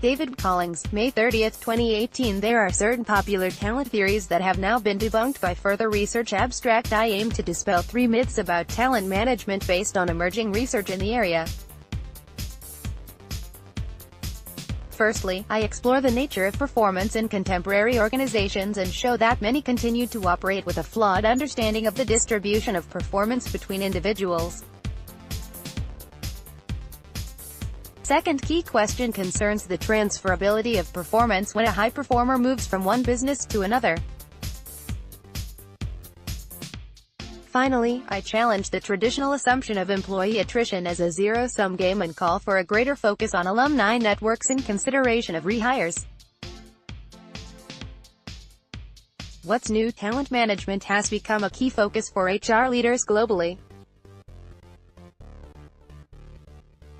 David Collings, May 30, 2018. There are certain popular talent theories that have now been debunked by further research. Abstract. I aim to dispel 3 myths about talent management based on emerging research in the area. Firstly, I explore the nature of performance in contemporary organizations and show that many continue to operate with a flawed understanding of the distribution of performance between individuals. Second key question concerns the transferability of performance when a high performer moves from one business to another. Finally, I challenge the traditional assumption of employee attrition as a zero-sum game and call for a greater focus on alumni networks in consideration of rehires. What's new? Talent management has become a key focus for HR leaders globally.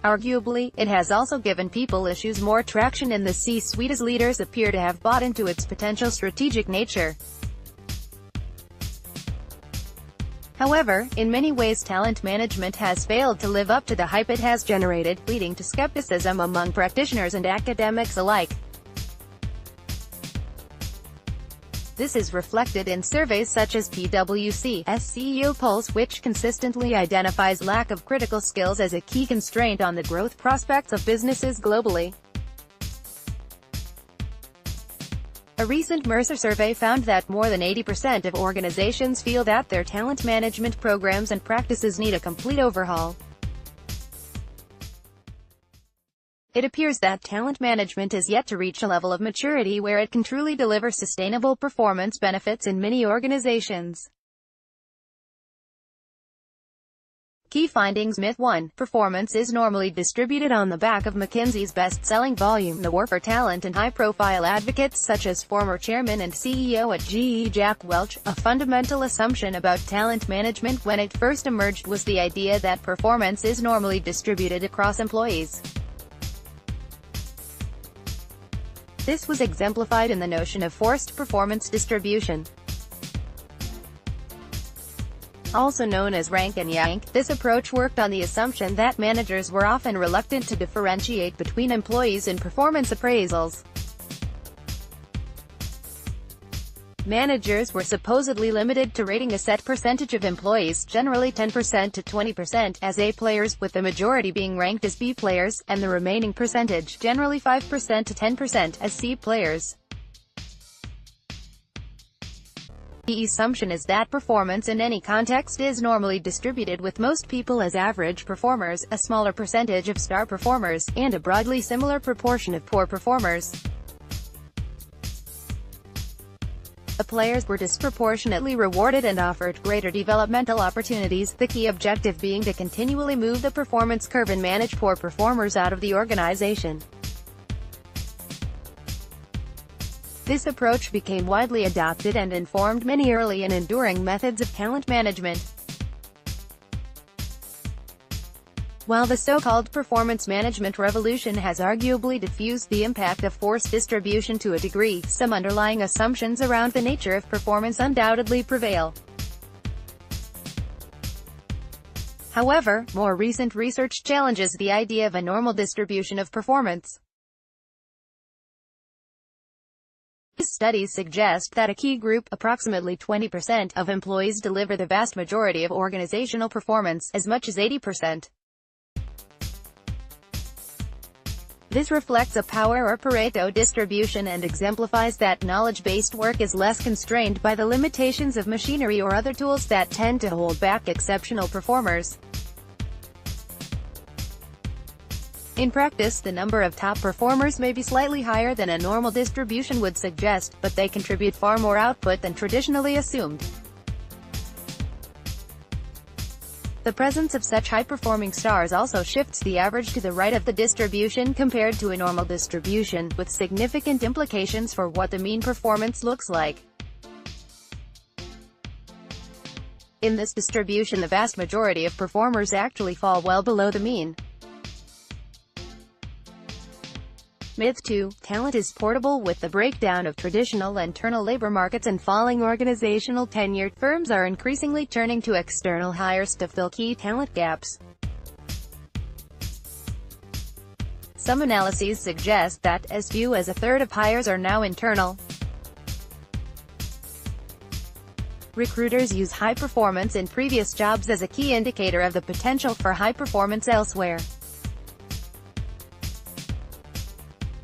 Arguably, it has also given people issues more traction in the C-suite as leaders appear to have bought into its potential strategic nature. However, in many ways talent management has failed to live up to the hype it has generated, leading to skepticism among practitioners and academics alike. This is reflected in surveys such as PwC's CEO Pulse, which consistently identifies lack of critical skills as a key constraint on the growth prospects of businesses globally. A recent Mercer survey found that more than 80% of organizations feel that their talent management programs and practices need a complete overhaul. It appears that talent management is yet to reach a level of maturity where it can truly deliver sustainable performance benefits in many organizations. Key findings. Myth 1. Performance is normally distributed. On the back of McKinsey's best-selling volume, The War for Talent, and high-profile advocates such as former chairman and CEO at GE Jack Welch, a fundamental assumption about talent management when it first emerged was the idea that performance is normally distributed across employees. This was exemplified in the notion of forced performance distribution. Also known as rank and yank, this approach worked on the assumption that managers were often reluctant to differentiate between employees in performance appraisals. Managers were supposedly limited to rating a set percentage of employees, generally 10% to 20%, as A players, with the majority being ranked as B players, and the remaining percentage, generally 5% to 10%, as C players. The assumption is that performance in any context is normally distributed, with most people as average performers, a smaller percentage of star performers, and a broadly similar proportion of poor performers. The players were disproportionately rewarded and offered greater developmental opportunities, the key objective being to continually move the performance curve and manage poor performers out of the organization. This approach became widely adopted and informed many early and enduring methods of talent management. While the so-called performance management revolution has arguably diffused the impact of forced distribution to a degree, some underlying assumptions around the nature of performance undoubtedly prevail. However, more recent research challenges the idea of a normal distribution of performance. These studies suggest that a key group, approximately 20% of employees, deliver the vast majority of organizational performance, as much as 80%. This reflects a power or Pareto distribution and exemplifies that knowledge-based work is less constrained by the limitations of machinery or other tools that tend to hold back exceptional performers. In practice, the number of top performers may be slightly higher than a normal distribution would suggest, but they contribute far more output than traditionally assumed. The presence of such high-performing stars also shifts the average to the right of the distribution compared to a normal distribution, with significant implications for what the mean performance looks like. In this distribution, the vast majority of performers actually fall well below the mean. Myth 2. Talent is portable. With the breakdown of traditional internal labor markets and falling organizational tenure, firms are increasingly turning to external hires to fill key talent gaps. Some analyses suggest that as few as a third of hires are now internal. Recruiters use high performance in previous jobs as a key indicator of the potential for high performance elsewhere.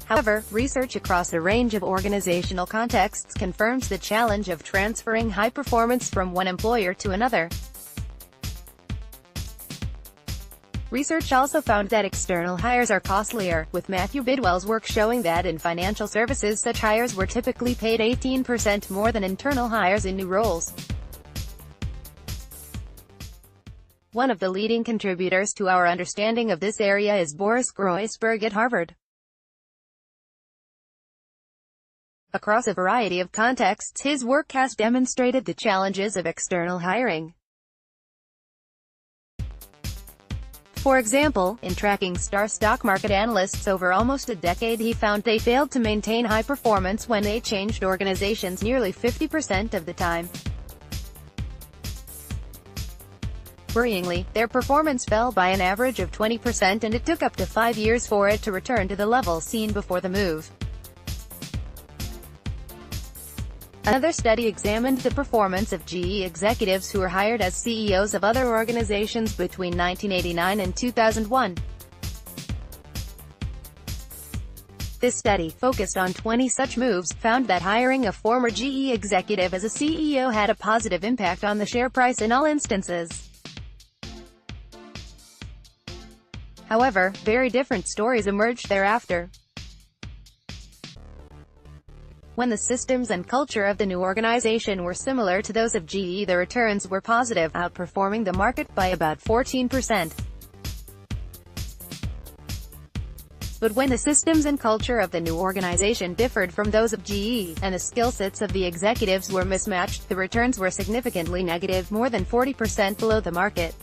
However, research across a range of organizational contexts confirms the challenge of transferring high performance from one employer to another. Research also found that external hires are costlier, with Matthew Bidwell's work showing that in financial services such hires were typically paid 18% more than internal hires in new roles. One of the leading contributors to our understanding of this area is Boris Groysberg at Harvard. Across a variety of contexts, his work has demonstrated the challenges of external hiring. For example, in tracking star stock market analysts over almost a decade, he found they failed to maintain high performance when they changed organizations nearly 50% of the time. Worryingly, their performance fell by an average of 20%, and it took up to 5 years for it to return to the level seen before the move. Another study examined the performance of GE executives who were hired as CEOs of other organizations between 1989 and 2001. This study, focused on 20 such moves, found that hiring a former GE executive as a CEO had a positive impact on the share price in all instances. However, very different stories emerged thereafter. When the systems and culture of the new organization were similar to those of GE, the returns were positive, outperforming the market by about 14%. But when the systems and culture of the new organization differed from those of GE, and the skill sets of the executives were mismatched, the returns were significantly negative, more than 40% below the market.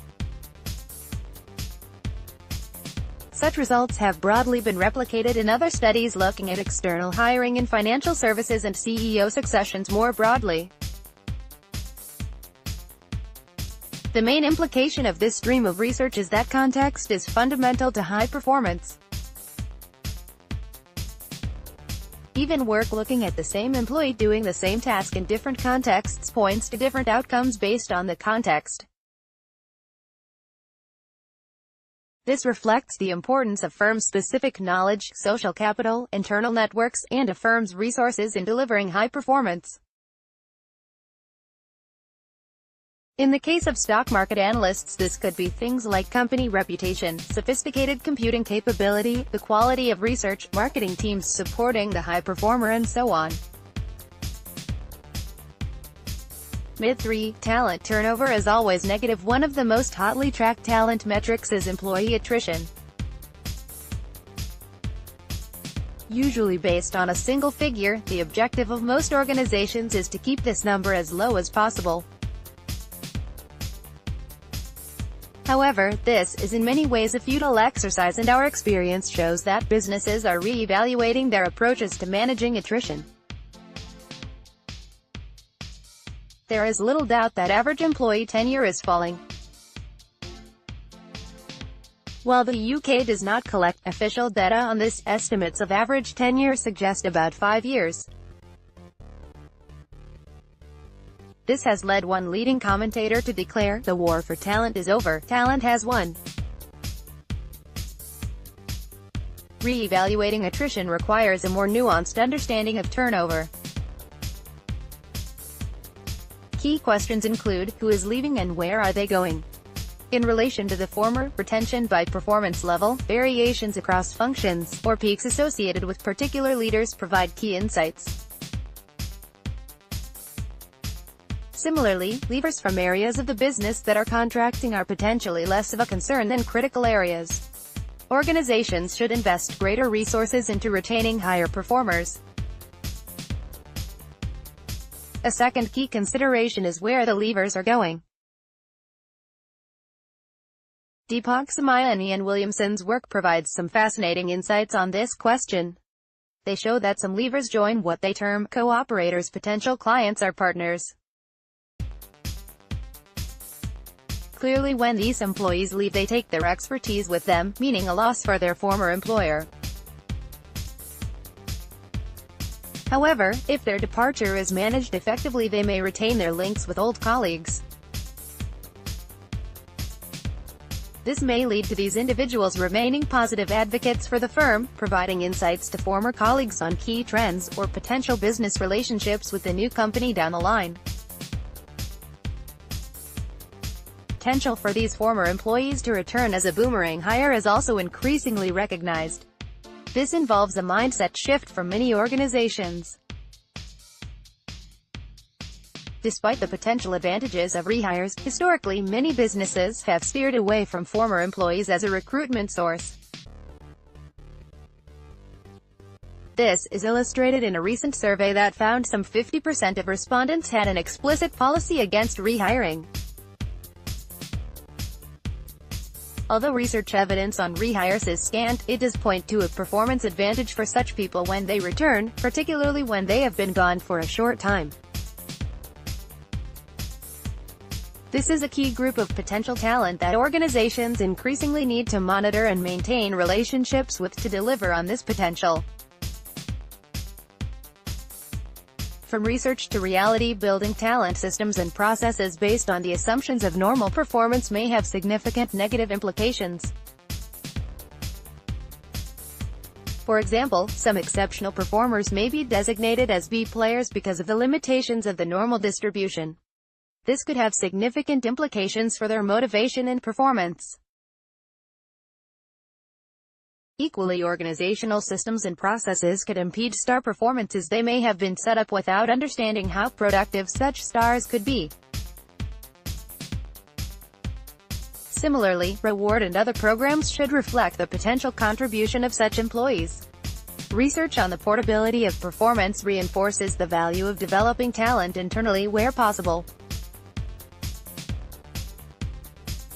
Such results have broadly been replicated in other studies looking at external hiring in financial services and CEO successions more broadly. The main implication of this stream of research is that context is fundamental to high performance. Even work looking at the same employee doing the same task in different contexts points to different outcomes based on the context. This reflects the importance of firm-specific knowledge, social capital, internal networks, and a firm's resources in delivering high performance. In the case of stock market analysts, this could be things like company reputation, sophisticated computing capability, the quality of research, marketing teams supporting the high performer, and so on. Myth 3. Talent turnover is always negative. One of the most hotly tracked talent metrics is employee attrition. Usually based on a single figure, the objective of most organizations is to keep this number as low as possible. However, this is in many ways a futile exercise, and our experience shows that businesses are re-evaluating their approaches to managing attrition. There is little doubt that average employee tenure is falling. While the UK does not collect official data on this, estimates of average tenure suggest about 5 years. This has led one leading commentator to declare, "The war for talent is over, talent has won." Re-evaluating attrition requires a more nuanced understanding of turnover. Key questions include, who is leaving and where are they going? In relation to the former, retention by performance level, variations across functions, or peaks associated with particular leaders provide key insights. Similarly, leavers from areas of the business that are contracting are potentially less of a concern than critical areas. Organizations should invest greater resources into retaining higher performers. A second key consideration is where the leavers are going. Deepak Samaya and Ian Williamson's work provides some fascinating insights on this question. They show that some leavers join what they term co-operators, potential clients or partners. Clearly, when these employees leave, they take their expertise with them, meaning a loss for their former employer. However, if their departure is managed effectively, they may retain their links with old colleagues. This may lead to these individuals remaining positive advocates for the firm, providing insights to former colleagues on key trends, or potential business relationships with the new company down the line. Potential for these former employees to return as a boomerang hire is also increasingly recognized. This involves a mindset shift for many organizations. Despite the potential advantages of rehires, historically many businesses have steered away from former employees as a recruitment source. This is illustrated in a recent survey that found some 50% of respondents had an explicit policy against rehiring. Although research evidence on rehires is scant, it does point to a performance advantage for such people when they return, particularly when they have been gone for a short time. This is a key group of potential talent that organizations increasingly need to monitor and maintain relationships with to deliver on this potential. From research to reality, building talent systems and processes based on the assumptions of normal performance may have significant negative implications. For example, some exceptional performers may be designated as B players because of the limitations of the normal distribution. This could have significant implications for their motivation and performance. Equally, organizational systems and processes could impede star performance as they may have been set up without understanding how productive such stars could be. Similarly, reward and other programs should reflect the potential contribution of such employees. Research on the portability of performance reinforces the value of developing talent internally where possible.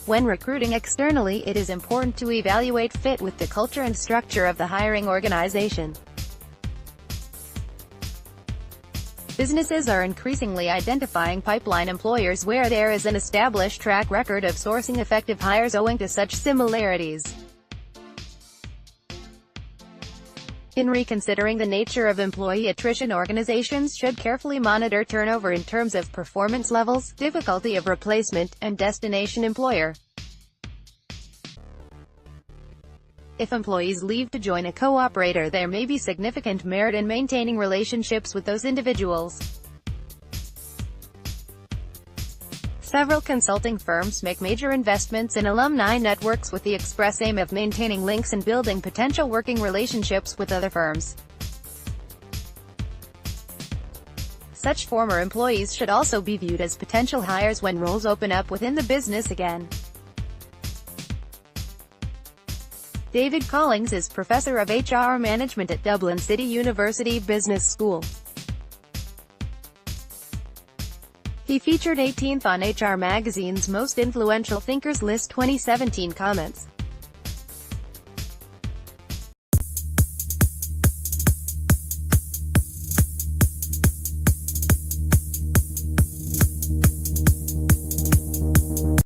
When recruiting externally, it is important to evaluate fit with the culture and structure of the hiring organization. Businesses are increasingly identifying pipeline employers where there is an established track record of sourcing effective hires owing to such similarities. In reconsidering the nature of employee attrition, organizations should carefully monitor turnover in terms of performance levels, difficulty of replacement, and destination employer. If employees leave to join a co-operator, there may be significant merit in maintaining relationships with those individuals. Several consulting firms make major investments in alumni networks with the express aim of maintaining links and building potential working relationships with other firms. Such former employees should also be viewed as potential hires when roles open up within the business again. David Collings is Professor of HR Management at Dublin City University Business School. He featured 18th on HR Magazine's Most Influential Thinkers list 2017 comments.